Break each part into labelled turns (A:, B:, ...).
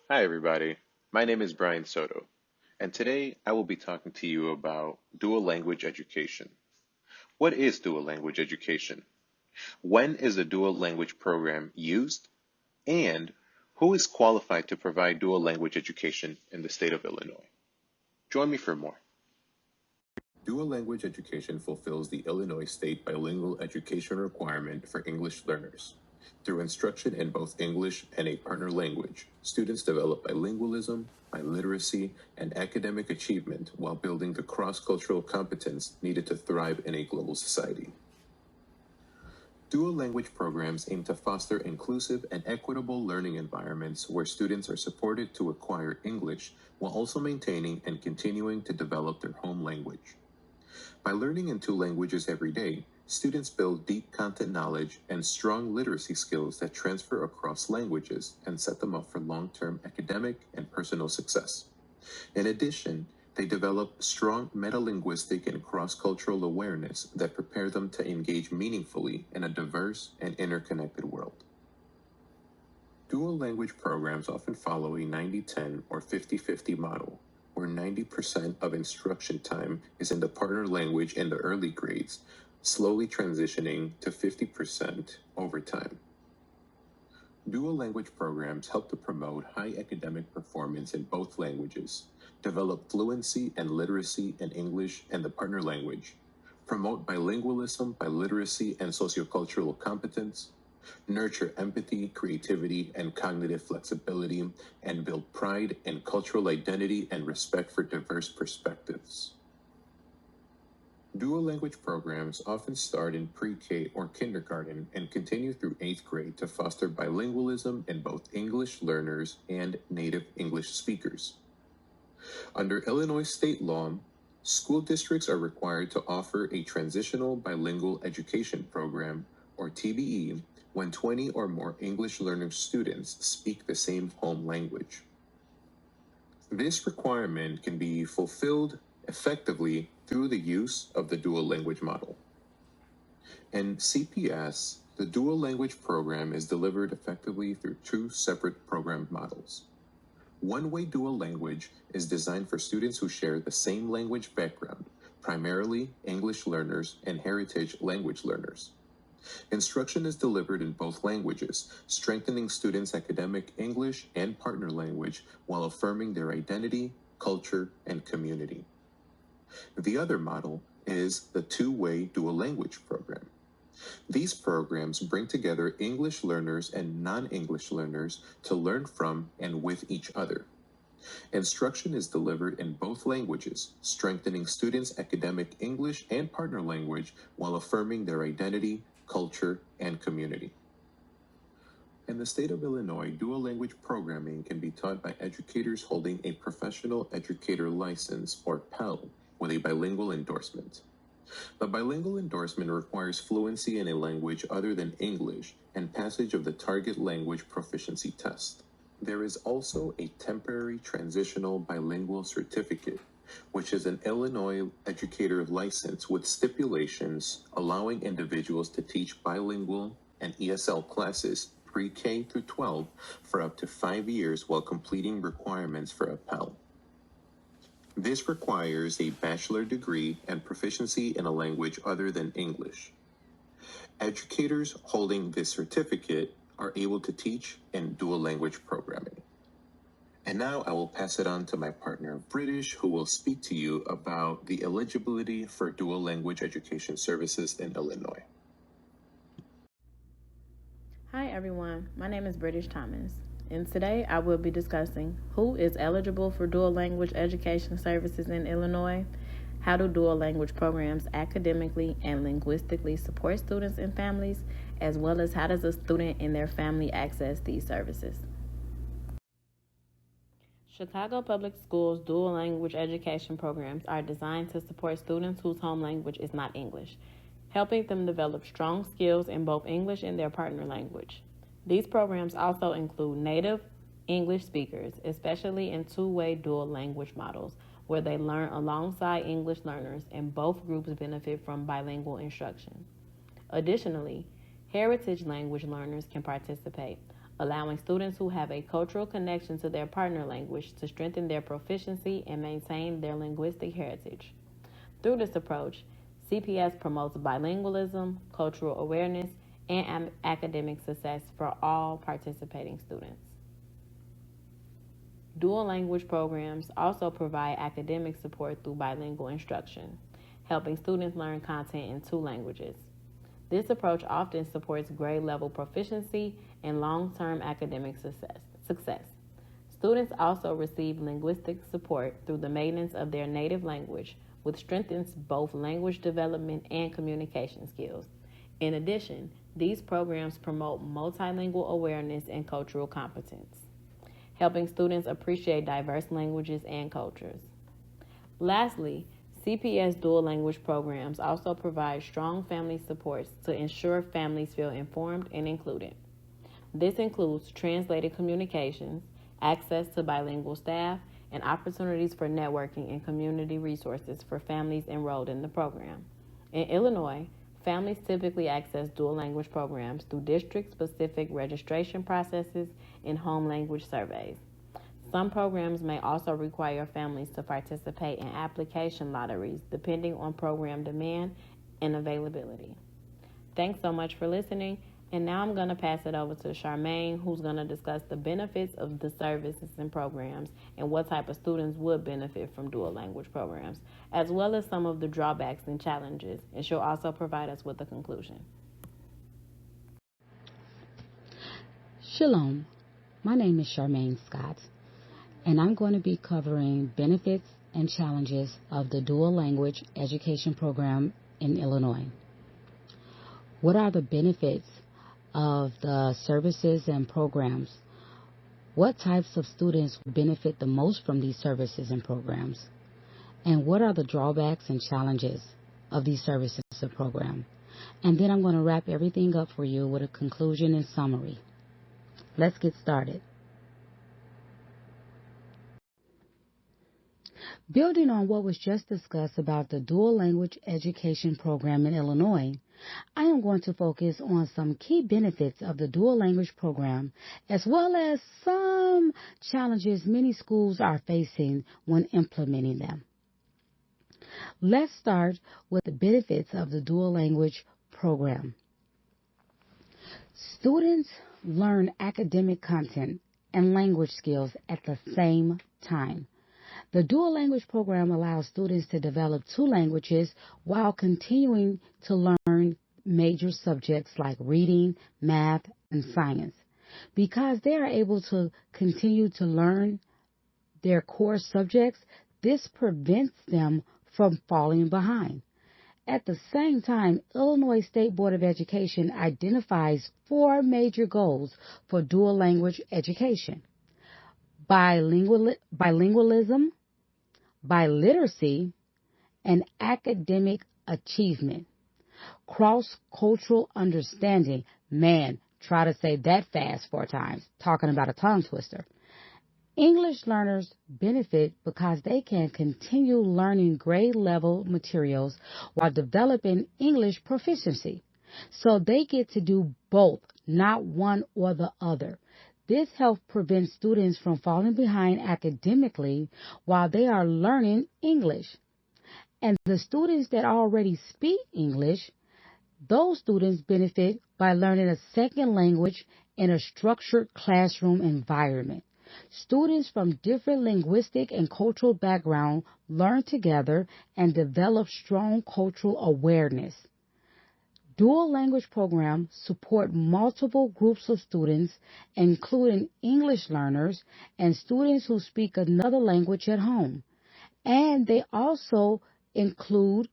A: Hi, everybody. My name is Brian Soto, and today I will be talking to you about dual language education. What is dual language education? When is a dual language program used? And who is qualified to provide dual language education in the state of Illinois? Join me for more. Dual language education fulfills the Illinois state bilingual education requirement for English learners. Through instruction in both English and a partner language, students develop bilingualism, biliteracy, and academic achievement while building the cross-cultural competence needed to thrive in a global society. Dual language programs aim to foster inclusive and equitable learning environments where students are supported to acquire English while also maintaining and continuing to develop their home language. By learning in two languages every day, students build deep content knowledge and strong literacy skills that transfer across languages and set them up for long-term academic and personal success. In addition, they develop strong metalinguistic and cross-cultural awareness that prepare them to engage meaningfully in a diverse and interconnected world. Dual language programs often follow a 90-10 or 50-50 model, where 90% of instruction time is in the partner language in the early grades, slowly transitioning to 50% over time. Dual language programs help to promote high academic performance in both languages, develop fluency and literacy in English and the partner language, promote bilingualism, biliteracy, and sociocultural competence, nurture empathy, creativity, and cognitive flexibility, and build pride in cultural identity and respect for diverse perspectives. Dual language programs often start in pre-K or kindergarten and continue through 8th grade to foster bilingualism in both English learners and native English speakers. Under Illinois state law, school districts are required to offer a transitional bilingual education program, or TBE, when 20 or more English learner students speak the same home language. This requirement can be fulfilled effectively through the use of the dual language model. In CPS, the dual language program is delivered effectively through two separate program models. One-way dual language is designed for students who share the same language background, primarily English learners and heritage language learners. Instruction is delivered in both languages, strengthening students' academic English and partner language while affirming their identity, culture, and community. The other model is the two-way dual language program. These programs bring together English learners and non-English learners to learn from and with each other. Instruction is delivered in both languages, strengthening students' academic English and partner language while affirming their identity, culture, and community. In the state of Illinois, dual language programming can be taught by educators holding a professional educator license, or PEL, with a bilingual endorsement. The bilingual endorsement requires fluency in a language other than English and passage of the target language proficiency test. There is also a temporary transitional bilingual certificate, which is an Illinois educator license with stipulations allowing individuals to teach bilingual and ESL classes pre-K through 12 for up to 5 years while completing requirements for a PEL. This requires a bachelor degree and proficiency in a language other than English. Educators holding this certificate are able to teach in dual language programming. And now I will pass it on to my partner, British, who will speak to you about the eligibility for dual language education services in Illinois.
B: Hi everyone, my name is British Thomas, and today I will be discussing who is eligible for dual language education services in Illinois, how do dual language programs academically and linguistically support students and families, as well as how does a student and their family access these services. Chicago Public Schools dual language education programs are designed to support students whose home language is not English, helping them develop strong skills in both English and their partner language. These programs also include native English speakers, especially in two-way dual language models, where they learn alongside English learners and both groups benefit from bilingual instruction. Additionally, heritage language learners can participate, allowing students who have a cultural connection to their partner language to strengthen their proficiency and maintain their linguistic heritage. Through this approach, CPS promotes bilingualism, cultural awareness, and academic success for all participating students. Dual language programs also provide academic support through bilingual instruction, helping students learn content in two languages. This approach often supports grade level proficiency and long-term academic success. Students also receive linguistic support through the maintenance of their native language, which strengthens both language development and communication skills. In addition, these programs promote multilingual awareness and cultural competence, helping students appreciate diverse languages and cultures. Lastly, CPS dual language programs also provide strong family supports to ensure families feel informed and included. This includes translated communications, access to bilingual staff, and opportunities for networking and community resources for families enrolled in the program. In Illinois, families typically access dual language programs through district-specific registration processes and home language surveys. Some programs may also require families to participate in application lotteries depending on program demand and availability. Thanks so much for listening, and now I'm going to pass it over to Charmaine, who's going to discuss the benefits of the services and programs and what type of students would benefit from dual language programs, as well as some of the drawbacks and challenges, and she'll also provide us with a conclusion.
C: Shalom, my name is Charmaine Scott, and I'm going to be covering benefits and challenges of the dual language education program in Illinois. What are the benefits of the services and programs? What types of students benefit the most from these services and programs? And what are the drawbacks and challenges of these services and programs? And then I'm going to wrap everything up for you with a conclusion and summary. Let's get started. Building on what was just discussed about the dual language education program in Illinois, I am going to focus on some key benefits of the dual language program, as well as some challenges many schools are facing when implementing them. Let's start with the benefits of the dual language program. Students learn academic content and language skills at the same time. The dual language program allows students to develop two languages while continuing to learn major subjects like reading, math, and science. Because they are able to continue to learn their core subjects, this prevents them from falling behind. At the same time, Illinois State Board of Education identifies 4 major goals for dual language education: bilingualism, biliteracy, and academic achievement. Cross-cultural understanding. Man, try to say that fast 4 times. Talking about a tongue twister. English learners benefit because they can continue learning grade-level materials while developing English proficiency. So they get to do both, not one or the other. This helps prevent students from falling behind academically while they are learning English. And the students that already speak English, those students benefit by learning a second language in a structured classroom environment. Students from different linguistic and cultural backgrounds learn together and develop strong cultural awareness. Dual language programs support multiple groups of students, including English learners and students who speak another language at home. And they also include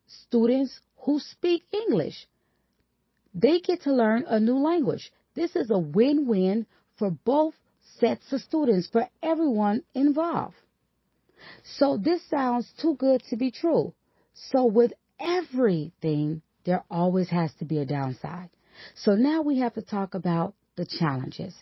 C: students who speak English. They get to learn a new language. This is a win-win for both sets of students, for everyone involved. So this sounds too good to be true. So with everything, there always has to be a downside. So now we have to talk about the challenges.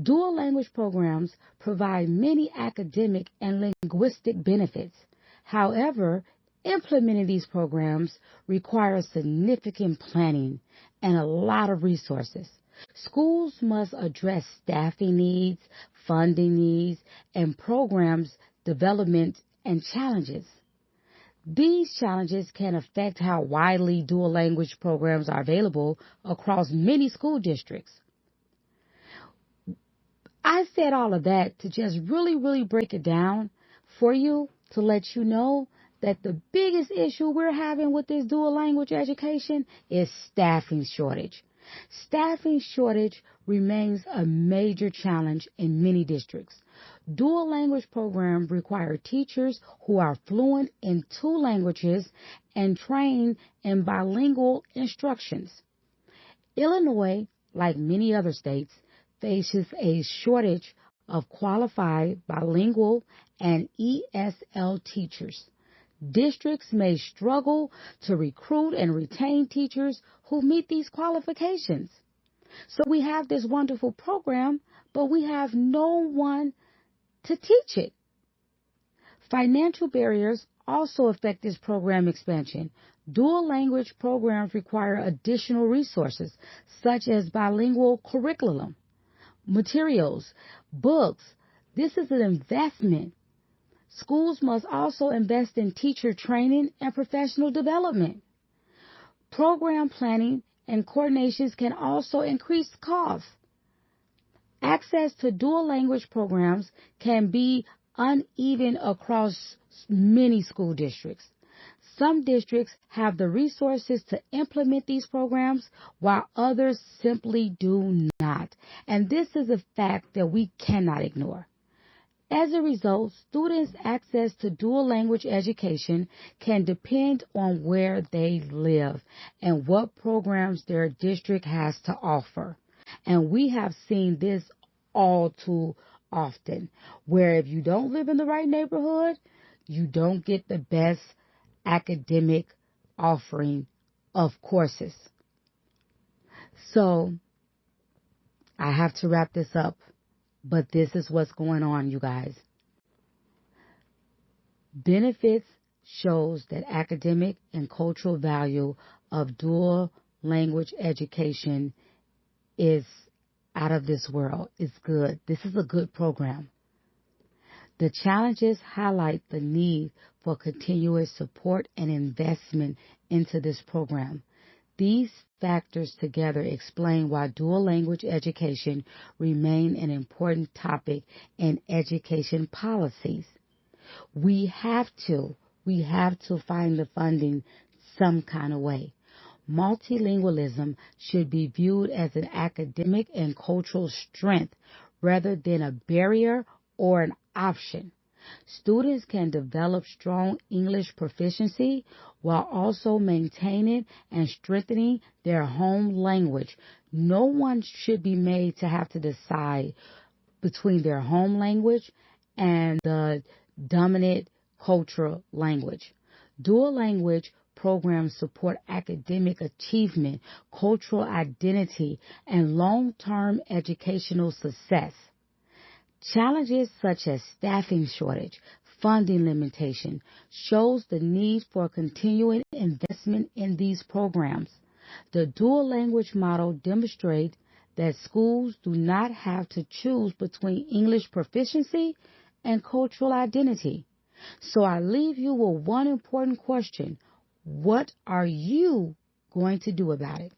C: Dual language programs provide many academic and linguistic benefits. However, implementing these programs requires significant planning and a lot of resources. Schools must address staffing needs, funding needs, and programs development and challenges. These challenges can affect how widely dual language programs are available across many school districts. I said all of that to just really break it down for you to let you know that the biggest issue we're having with this dual language education is staffing shortage. Staffing shortage remains a major challenge in many districts. Dual language programs require teachers who are fluent in two languages and trained in bilingual instructions. Illinois, like many other states, faces a shortage of qualified bilingual and ESL teachers. Districts may struggle to recruit and retain teachers who meet these qualifications. So we have this wonderful program, but we have no one to teach it. Financial barriers also affect this program expansion. Dual language programs require additional resources, such as bilingual curriculum, materials, books. This is an investment. Schools must also invest in teacher training and professional development. Program planning and coordinations can also increase costs. Access to dual language programs can be uneven across many school districts. Some districts have the resources to implement these programs, while others simply do not. And this is a fact that we cannot ignore. As a result, students' access to dual language education can depend on where they live and what programs their district has to offer. And we have seen this all too often, where if you don't live in the right neighborhood, you don't get the best academic offering of courses. So, I have to wrap this up, but this is what's going on, you guys. Benefits shows that academic and cultural value of dual language education is out of this world. It's good. This is a good program. The challenges highlight the need for continuous support and investment into this program. These factors together explain why dual language education remain an important topic in education policies. We have to find the funding some kind of way. Multilingualism should be viewed as an academic and cultural strength rather than a barrier or an option. Students can develop strong English proficiency while also maintaining and strengthening their home language. No one should be made to have to decide between their home language and the dominant cultural language. Dual language programs support academic achievement, cultural identity, and long-term educational success. Challenges such as staffing shortage, funding limitation, shows the need for continuing investment in these programs. The dual language model demonstrates that schools do not have to choose between English proficiency and cultural identity. So I leave you with one important question. What are you going to do about it?